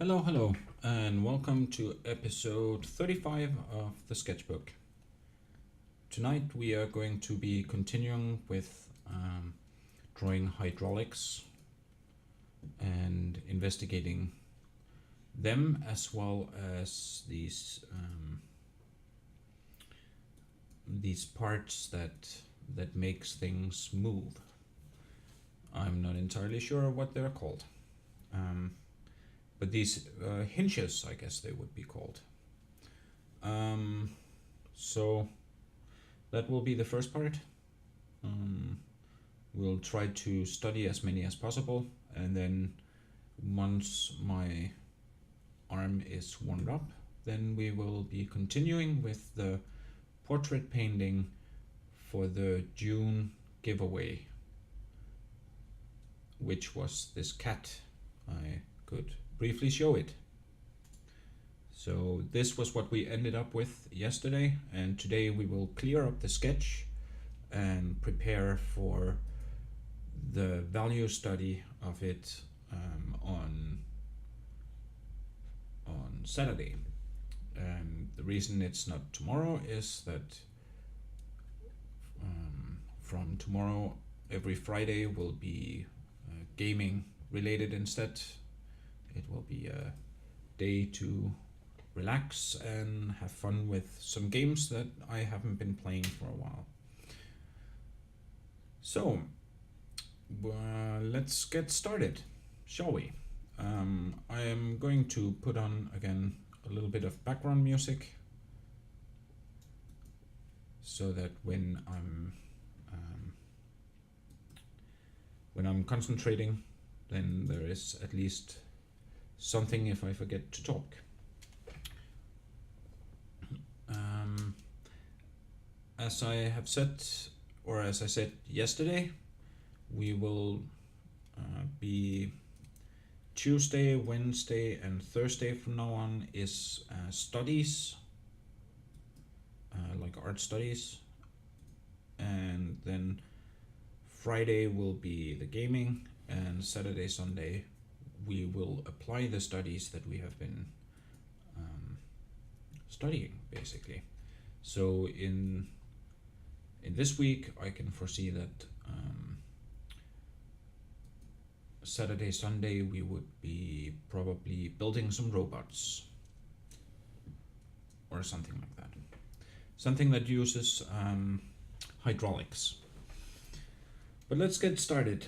Hello, and welcome to episode 35 of the Sketchbook. Tonight we are going to be continuing with drawing hydraulics and investigating them, as well as these parts that makes things move. I'm not entirely sure what they're called. But these hinges, I guess they would be called. So that will be the first part. We'll try to study as many as possible, and then once my arm is warmed up, then we will be continuing with the portrait painting for the June giveaway, which was this cat. I could briefly show it. So this was what we ended up with yesterday, and today we will clear up the sketch and prepare for the value study of it on Saturday. And the reason it's not tomorrow is that from tomorrow every Friday will be gaming related instead. It will be a day to relax and have fun with some games that I haven't been playing for a while. So, let's get started, shall we? I am going to put on again a little bit of background music so that when I'm concentrating, then there is at least something if I forget to talk. As I have said, or as I said yesterday, we will be Tuesday, Wednesday, and Thursday from now on is studies, like art studies, and then Friday will be the gaming, and Saturday, Sunday we will apply the studies that we have been studying, basically. So in this week I can foresee that Saturday, Sunday we would be probably building some robots or something like that. Something that uses hydraulics. But let's get started.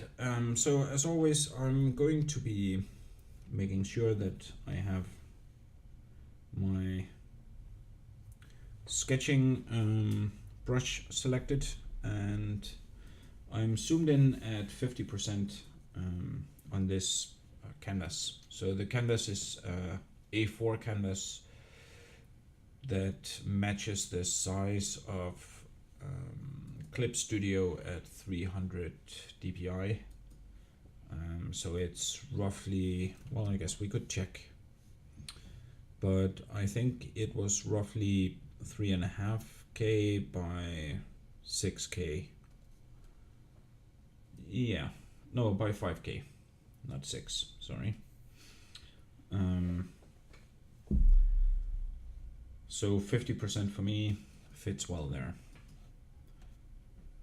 So as always, I'm going to be making sure that I have my sketching brush selected, and I'm zoomed in at 50% on this canvas. So the canvas is A4 canvas that matches the size of Clip Studio at 300 dpi. So it's roughly, well, I guess we could check, but I think it was roughly 3.5K by 6K. Yeah, no, by 5K, not 6, sorry. So 50% for me fits well there.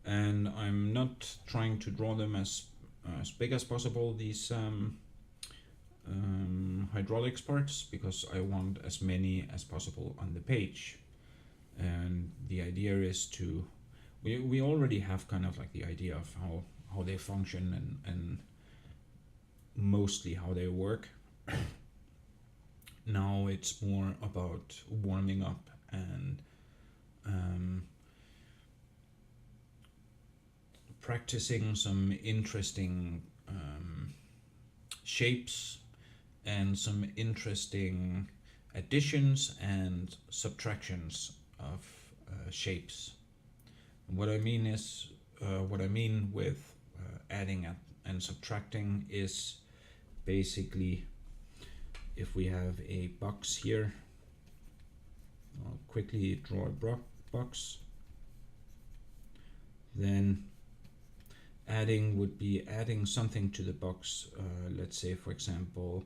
And I'm not trying to draw them as big as possible, these hydraulics parts, because I want as many as possible on the page. And the idea is to, we already have kind of like the idea of how they function and mostly how they work. Now it's more about warming up and practicing some interesting shapes and some interesting additions and subtractions of shapes. And what I mean is, what I mean with adding and subtracting is basically, if we have a box here, I'll quickly draw a box, then adding would be adding something to the box. Let's say, for example,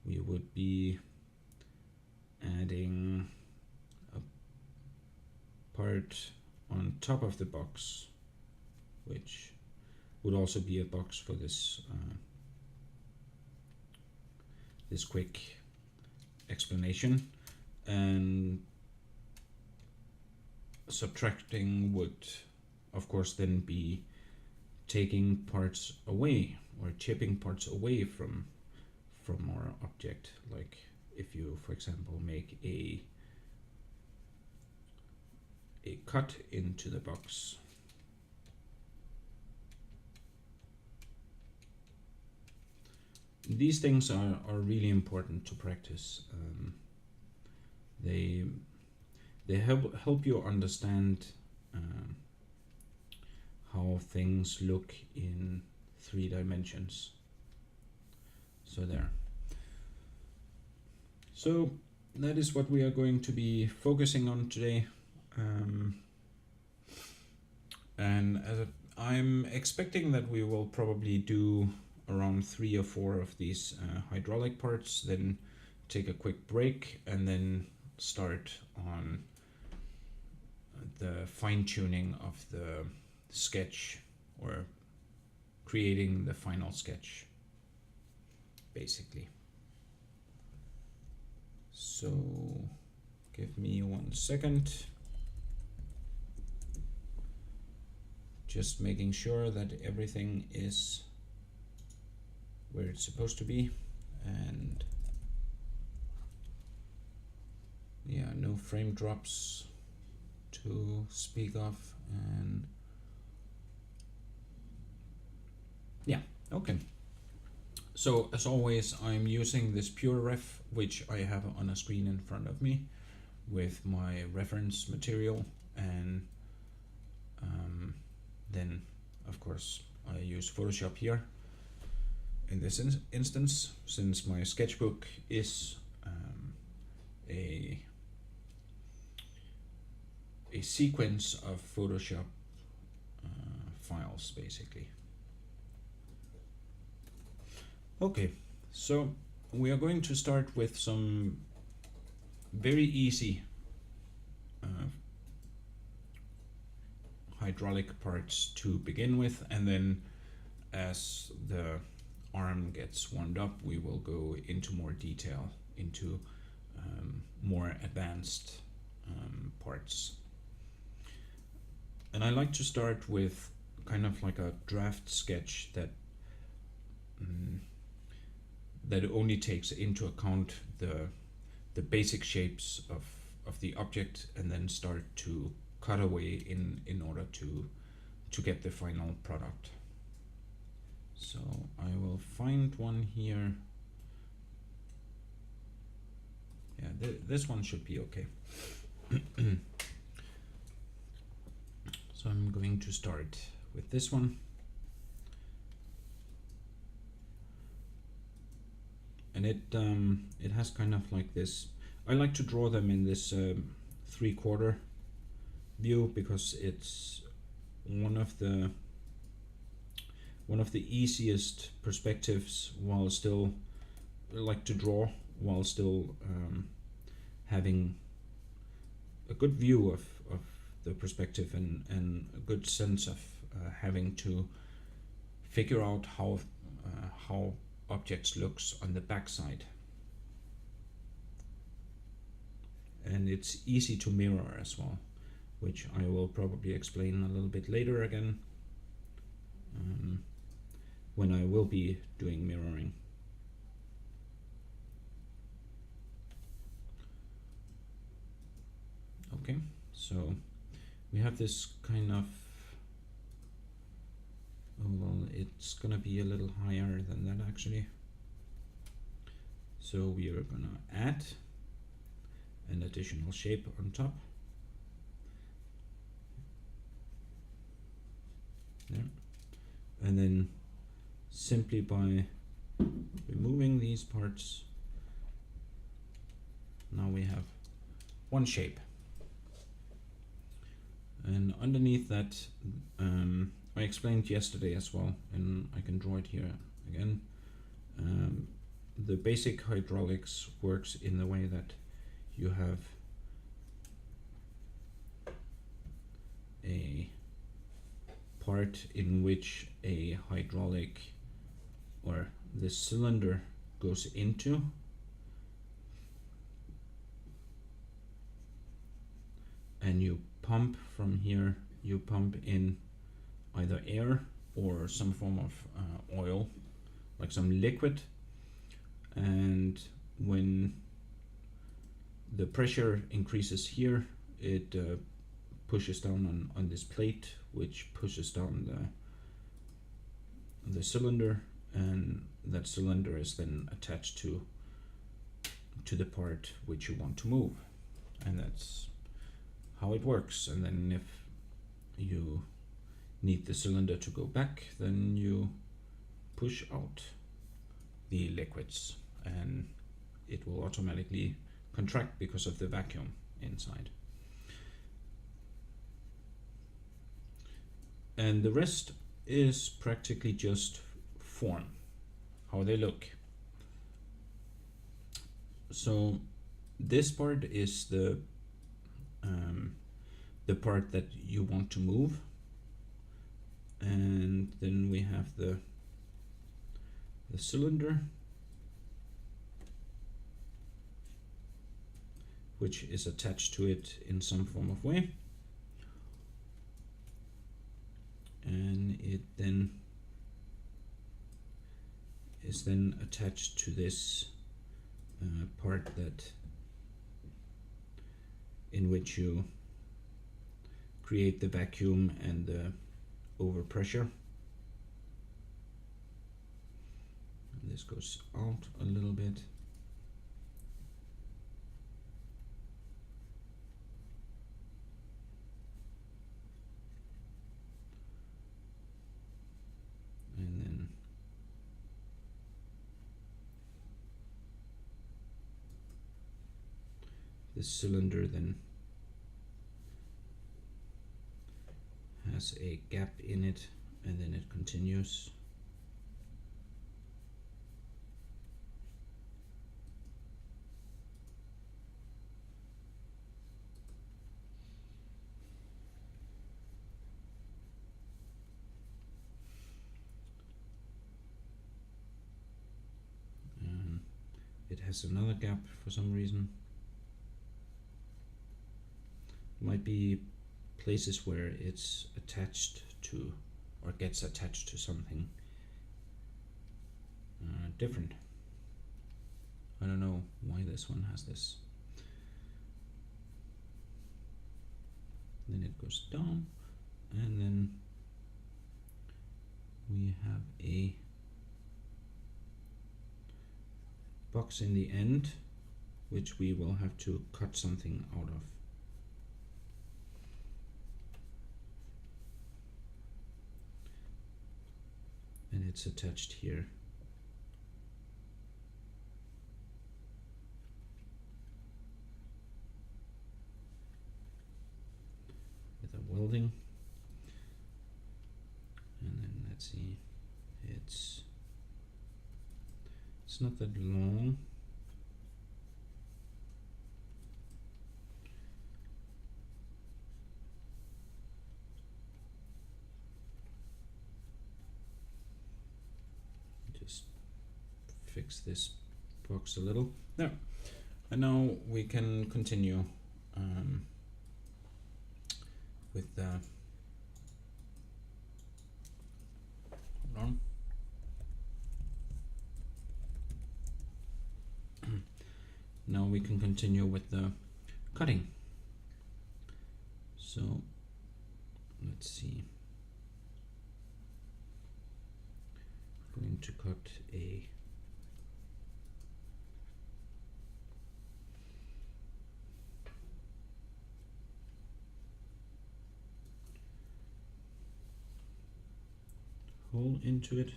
we would be adding a part on top of the box, which would also be a box for this this quick explanation. And subtracting would of course then be taking parts away or chipping parts away from our object. Like if you, for example, make a cut into the box, these things are really important to practice. They help you understand how things look in 3 dimensions. So there. So that is what we are going to be focusing on today. And I'm expecting that we will probably do around 3 or 4 of these hydraulic parts, then take a quick break, and then start on the fine-tuning of the sketch, or creating the final sketch, basically. So give me 1 second. Just making sure that everything is where it's supposed to be, and yeah, no frame drops to speak of, and yeah, okay. So as always, I'm using this pure ref, which I have on a screen in front of me with my reference material, and then of course I use Photoshop here in this instance, since my sketchbook is a sequence of Photoshop files, basically. Okay, so we are going to start with some very easy hydraulic parts to begin with, and then as the arm gets warmed up, we will go into more detail, into more advanced parts. And I like to start with kind of like a draft sketch that that only takes into account the basic shapes of the object, and then start to cut away in order to get the final product. So I will find one here. Yeah, this one should be okay. So I'm going to start with this one. And it has kind of like this, I like to draw them in this 3/4 view, because it's one of the easiest perspectives, while still like to draw while still having a good view of the perspective, and a good sense of having to figure out how objects looks on the backside. And it's easy to mirror as well, which I will probably explain a little bit later again, when I will be doing mirroring. Okay, so we have this kind of, oh well, it's gonna be a little higher than that actually. So we are gonna add an additional shape on top. There. And then simply by removing these parts, now we have one shape. And underneath that, I explained yesterday as well, and I can draw it here again. the basic hydraulics works in the way that you have a part in which a hydraulic or the cylinder goes into, and you pump from here. You pump in either air or some form of oil, like some liquid, and when the pressure increases here, it pushes down on this plate, which pushes down the cylinder, and that cylinder is then attached to the part which you want to move, and that's how it works. And then if you need the cylinder to go back, then you push out the liquids and it will automatically contract because of the vacuum inside. And the rest is practically just form, how they look. So this part is the part that you want to move, and then we have the cylinder, which is attached to it in some form of way, and it then is then attached to this part that in which you create the vacuum and the overpressure. And this goes out a little bit. And then the cylinder then has a gap in it, and then it continues. And it has another gap for some reason. Might be places where it's attached to or gets attached to something different. I don't know why this one has this. Then it goes down, and then we have a box in the end, which we will have to cut something out of. And it's attached here. With a welding. And then let's see, it's not that long. Just fix this box a little. There. And now we can continue with the hold on. Now we can continue with the cutting. So let's see. I'm going to cut a hole into it.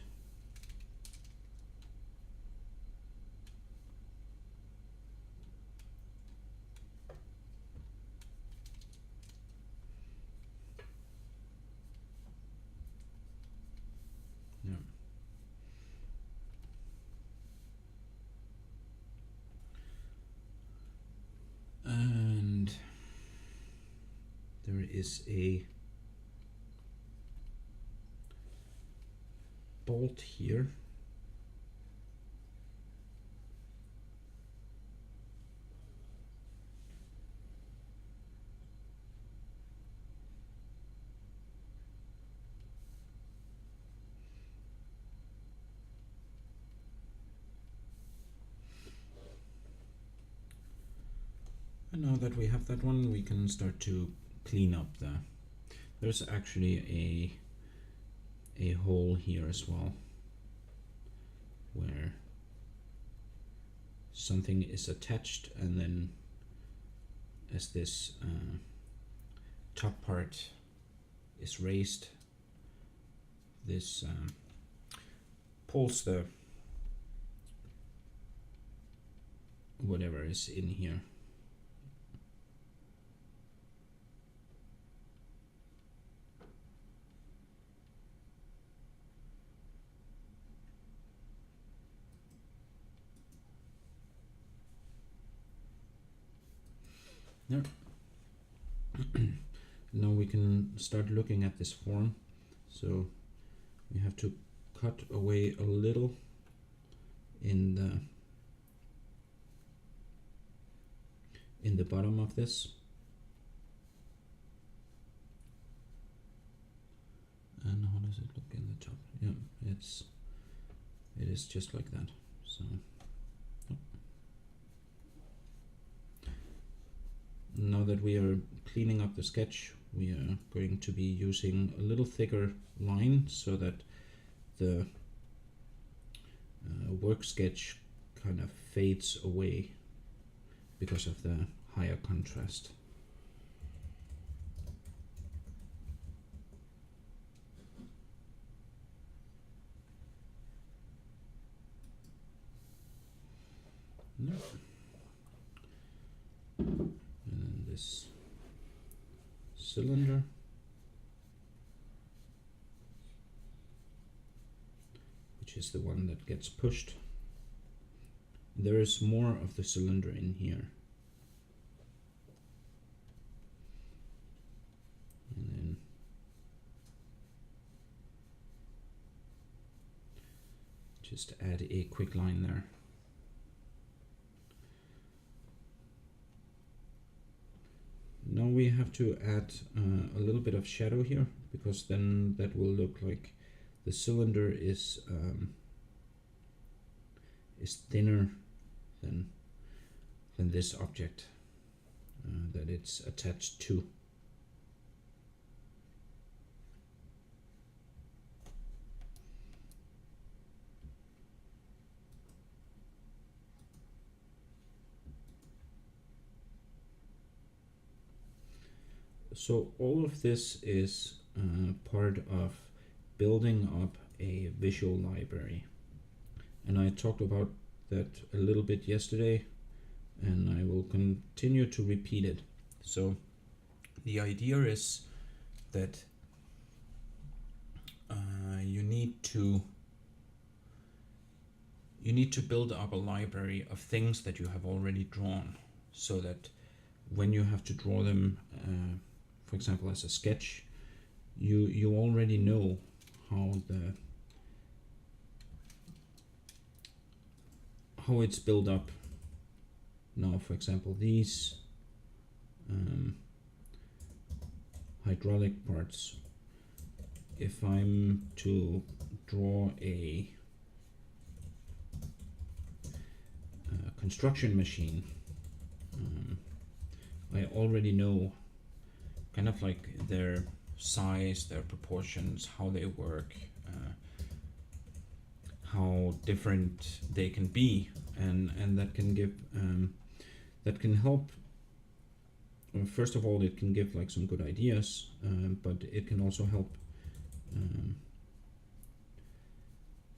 Yeah. is a bolt here. And now that we have that one, we can start to clean up there's actually a hole here as well, where something is attached, and then as this top part is raised, this pulls the whatever is in here. There. Now we can start looking at this form. So we have to cut away a little in the bottom of this. And how does it look in the top? Yeah, it is just like that. So now that we are cleaning up the sketch, we are going to be using a little thicker line so that the work sketch kind of fades away because of the higher contrast. No. And then this cylinder, which is the one that gets pushed. There is more of the cylinder in here. And then just add a quick line there. Now we have to add a little bit of shadow here, because then that will look like the cylinder is thinner than this object that it's attached to. So all of this is part of building up a visual library, and I talked about that a little bit yesterday, and I will continue to repeat it. So the idea is that you need to build up a library of things that you have already drawn, so that when you have to draw them, for example, as a sketch, you already know how it's built up. Now, for example, these hydraulic parts, if I'm to draw a construction machine, I already know kind of like their size, their proportions, how they work, how different they can be, and that can give that can help. First of all, it can give like some good ideas, but it can also help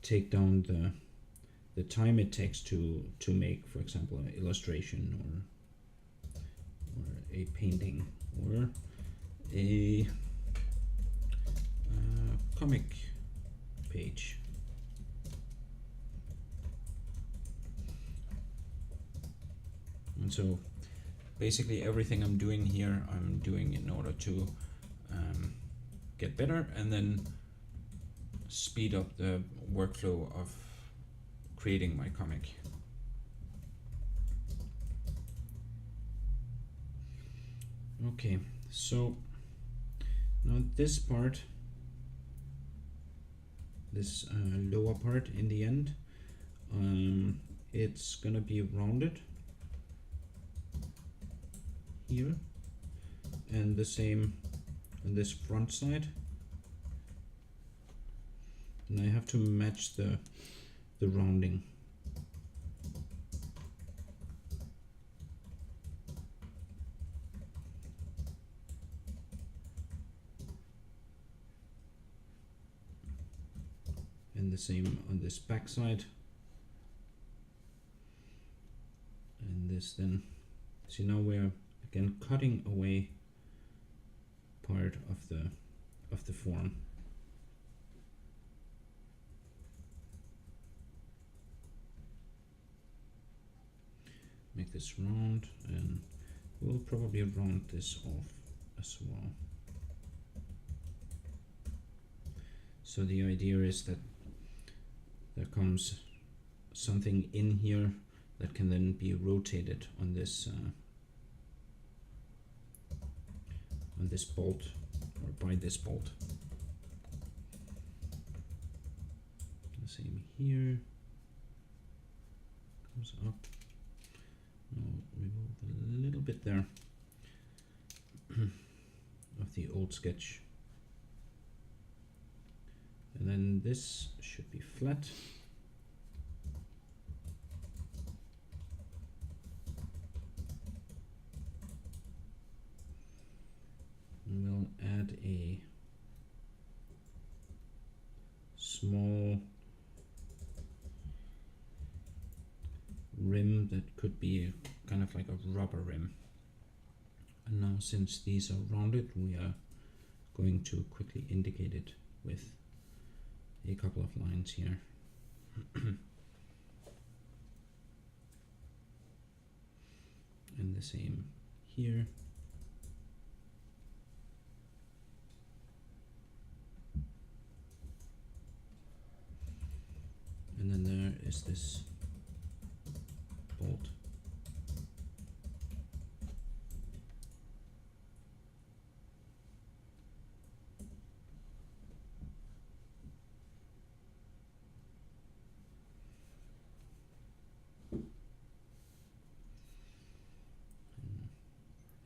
take down the time it takes to make, for example, an illustration or a painting or a comic page. And so basically everything I'm doing here, I'm doing in order to get better and then speed up the workflow of creating my comic. Okay, so now this part, this lower part in the end, it's gonna be rounded here, and the same on this front side, and I have to match the rounding. And the same on this back side. And this then, see, now we're again cutting away part of the form. Make this round, and we'll probably round this off as well. So the idea is that there comes something in here that can then be rotated on this bolt, or by this bolt. The same here, comes up. I'll remove a little bit there of the old sketch. And then this should be flat. And we'll add a small rim that could be a kind of like a rubber rim. And now, since these are rounded, we are going to quickly indicate it with a couple of lines here. And the same here. And then there is this bolt.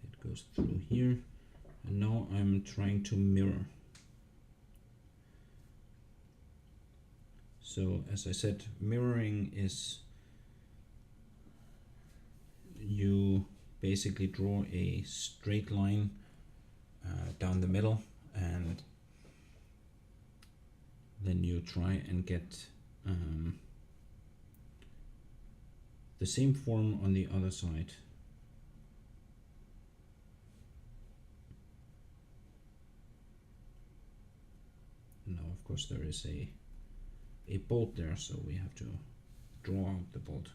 It goes through here, and now I'm trying to mirror. So as I said, mirroring is you basically draw a straight line down the middle, and then you try and get the same form on the other side. Now, of course, there is a bolt there, so we have to draw out the bolt.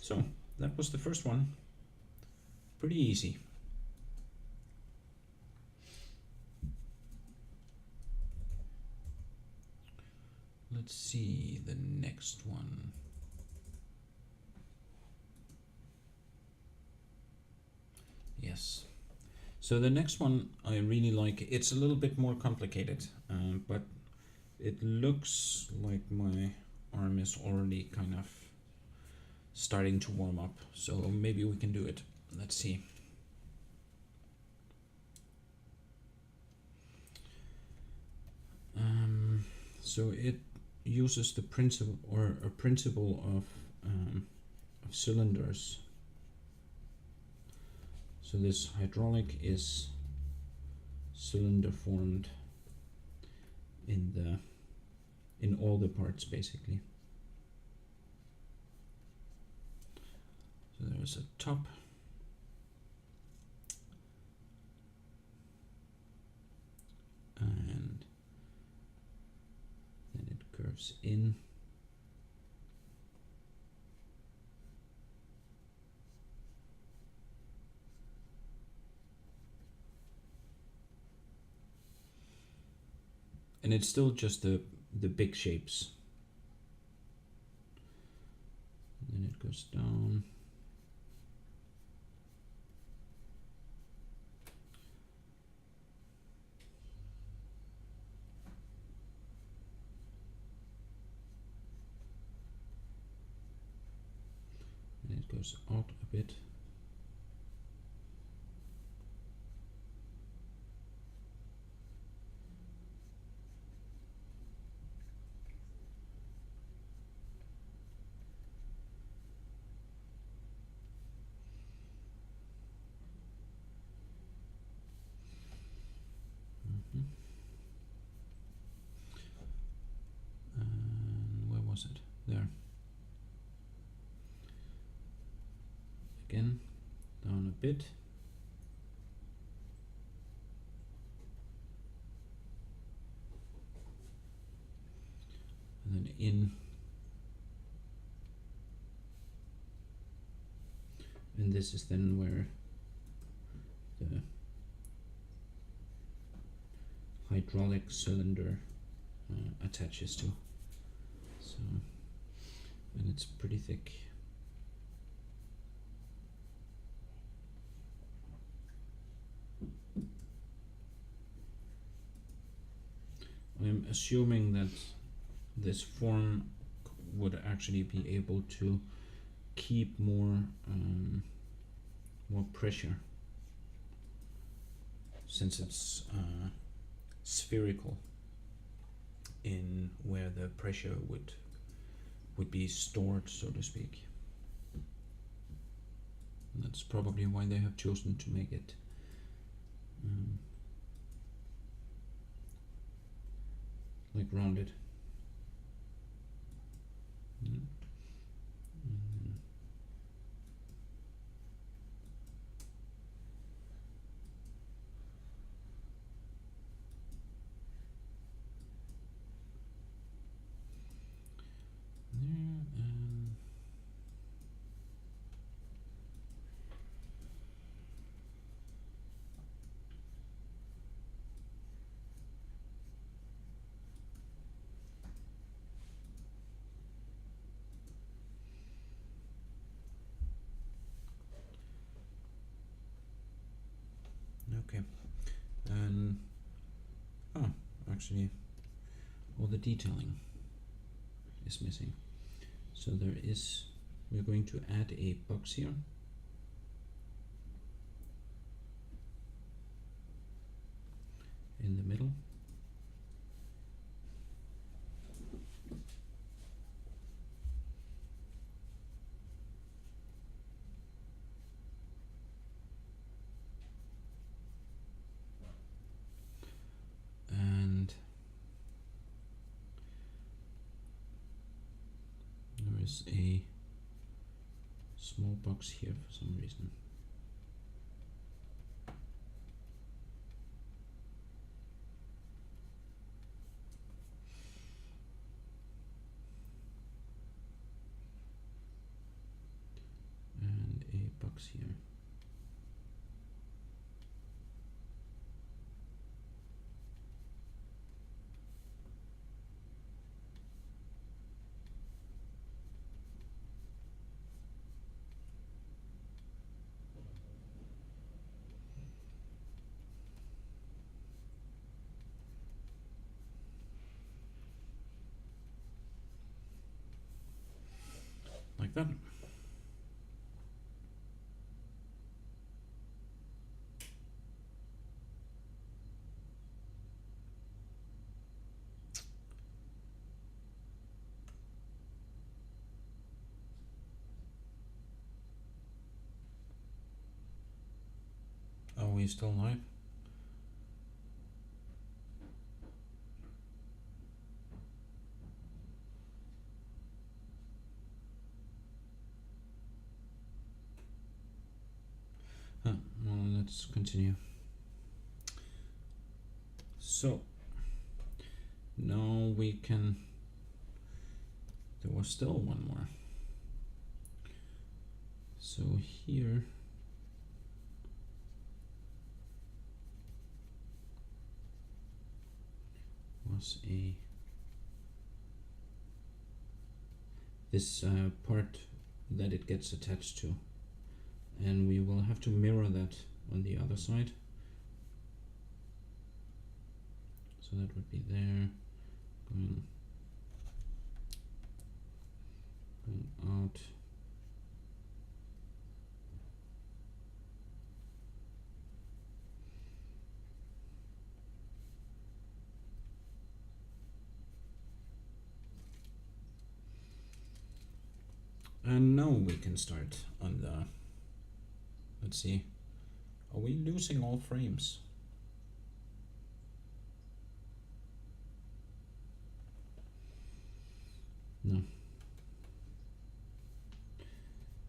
So that was the first one. Pretty easy. Let's see the next one. Yes. So the next one I really like. It's a little bit more complicated, but it looks like my arm is already kind of starting to warm up. So maybe we can do it. Let's see. So it uses the principle, or a principle of cylinders. So this hydraulic is cylinder formed in all the parts, basically. So there's a top, and then it curves in. and it's still just the big shapes. And then it goes down. And it goes out a bit. And where was it? There. Again, down a bit. And then in. And this is then where the hydraulic cylinder attaches to. So, and it's pretty thick. I'm assuming that this form would actually be able to keep more pressure, since it's spherical in where the pressure would be stored, so to speak. And that's probably why they have chosen to make it like rounded. Okay, and actually all the detailing is missing. So we're going to add a box here. In the middle. And there is a small box here for some reason. And a box here. Like that. Are we still live? Well, let's continue. So now we can. There was still one more. So here us this part that it gets attached to, and we will have to mirror that on the other side. So that would be there, going out. And now we can start on the, let's see, are we losing all frames? No.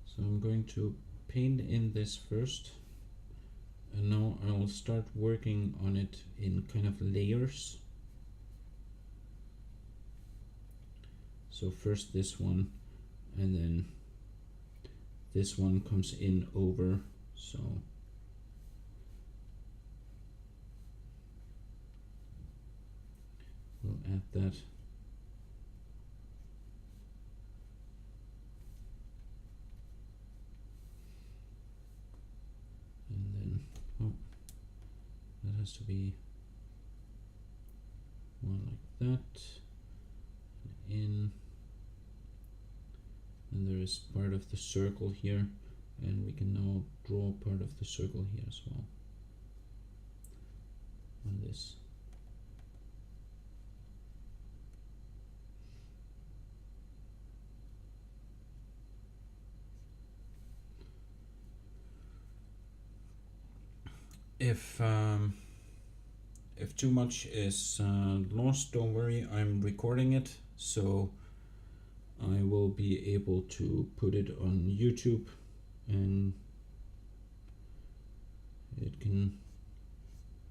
So I'm going to paint in this first, and now I'll start working on it in kind of layers. So first this one, and then this one comes in over, so we'll add that. And then, oh, that has to be one like that, in. And there is part of the circle here, and we can now draw part of the circle here as well on this. If too much is lost, don't worry, I'm recording it, so I will be able to put it on YouTube, and it can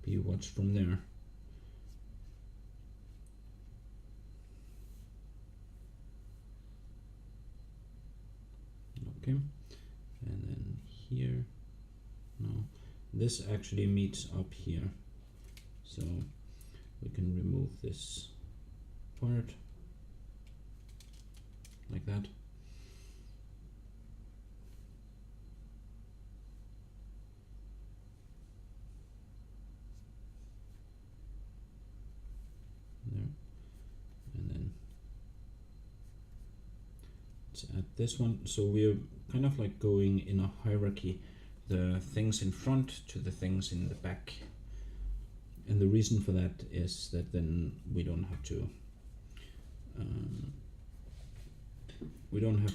be watched from there. Okay, and then here, no, this actually meets up here, so we can remove this part like that. There, and then let's add this one. So we're kind of like going in a hierarchy, the things in front to the things in the back. And the reason for that is that then we don't have to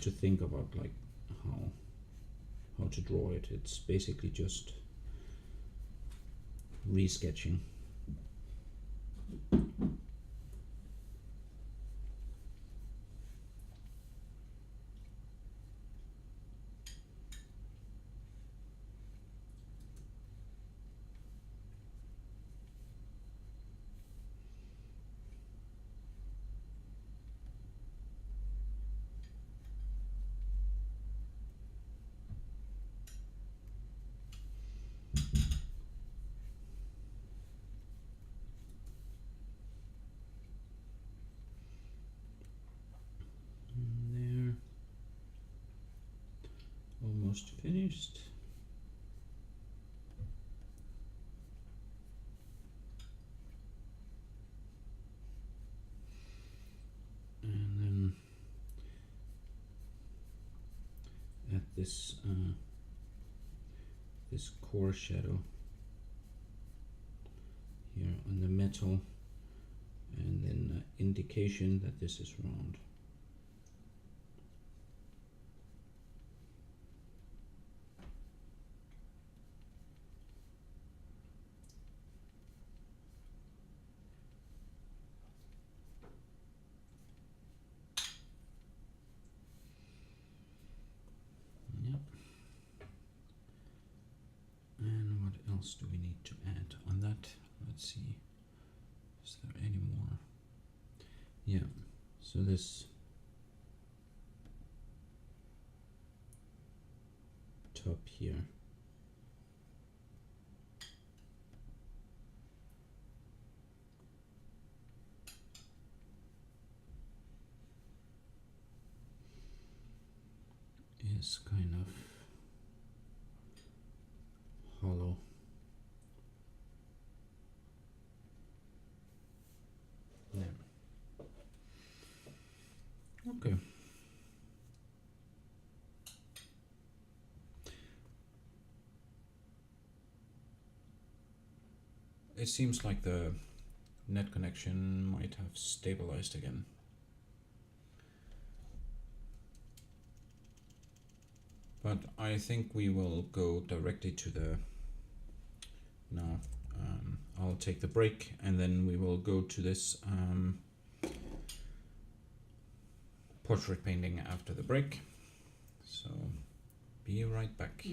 think about like how to draw it. It's basically just resketching. Almost finished. And then add this this core shadow here on the metal, and then indication that this is round. Else do we need to add on that? Let's see, is there any more? Yeah, so this top here, is kind of hollow. Yeah. Okay. It seems like the net connection might have stabilized again. But I think we will go directly to the now. I'll take the break and then we will go to this portrait painting after the break. So be right back.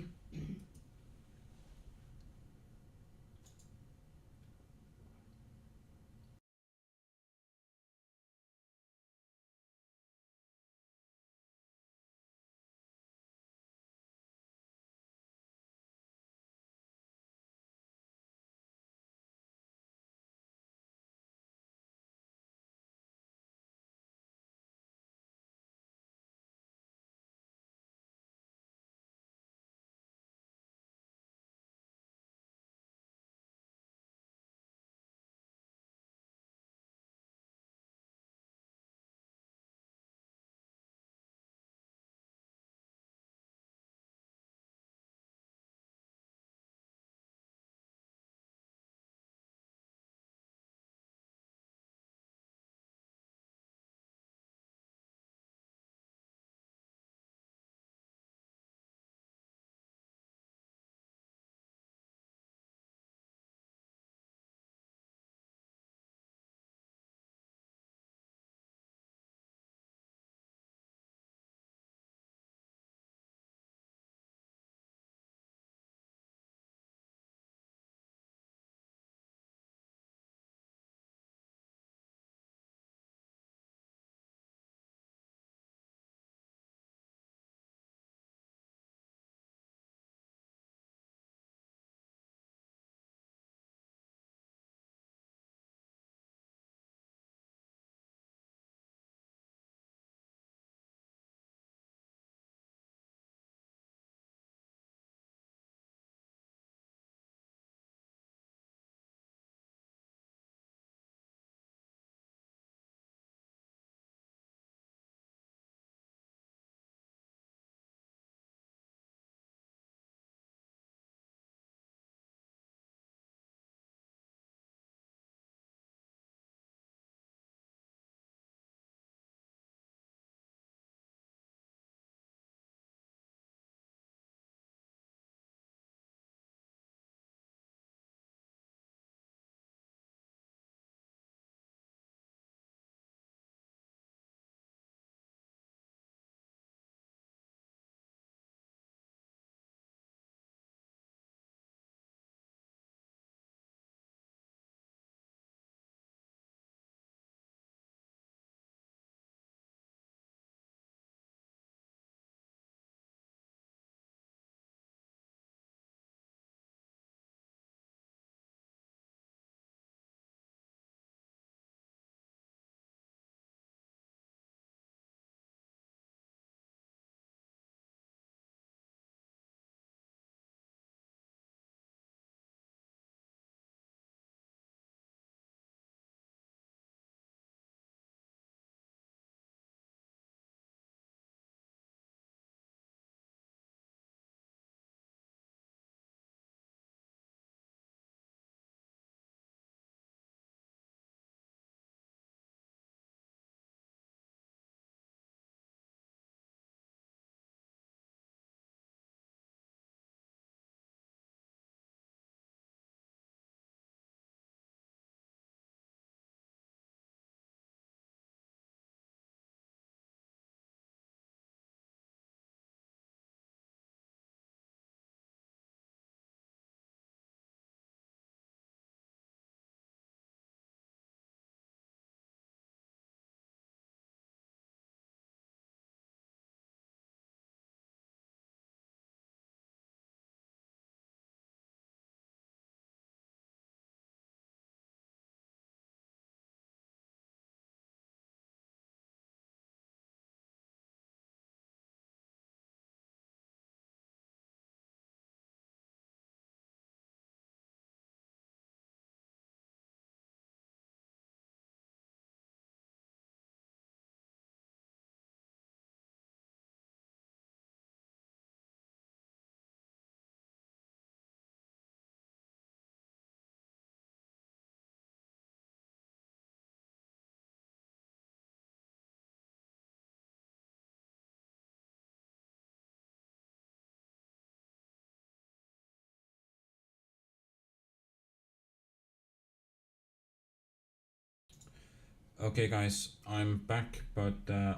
Okay, guys, I'm back, but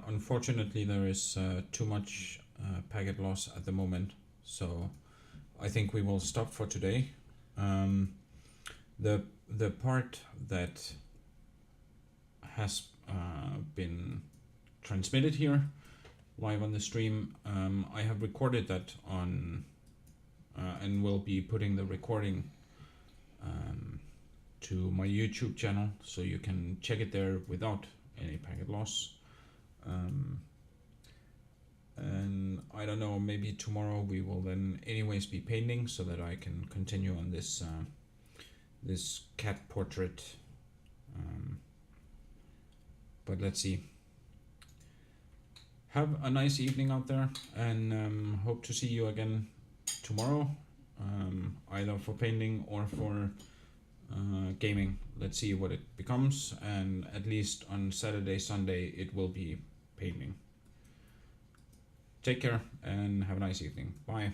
unfortunately there is too much packet loss at the moment, so I think we will stop for today. Um, the part that has been transmitted here live on the stream, I have recorded that on and will be putting the recording to my YouTube channel, so you can check it there without any packet loss. And I don't know, maybe tomorrow we will then anyways be painting, so that I can continue on this this cat portrait. But let's see. Have a nice evening out there, and hope to see you again tomorrow, either for painting or for gaming. Let's see what it becomes, and at least on Saturday, Sunday it will be painting. Take care and have a nice evening. Bye.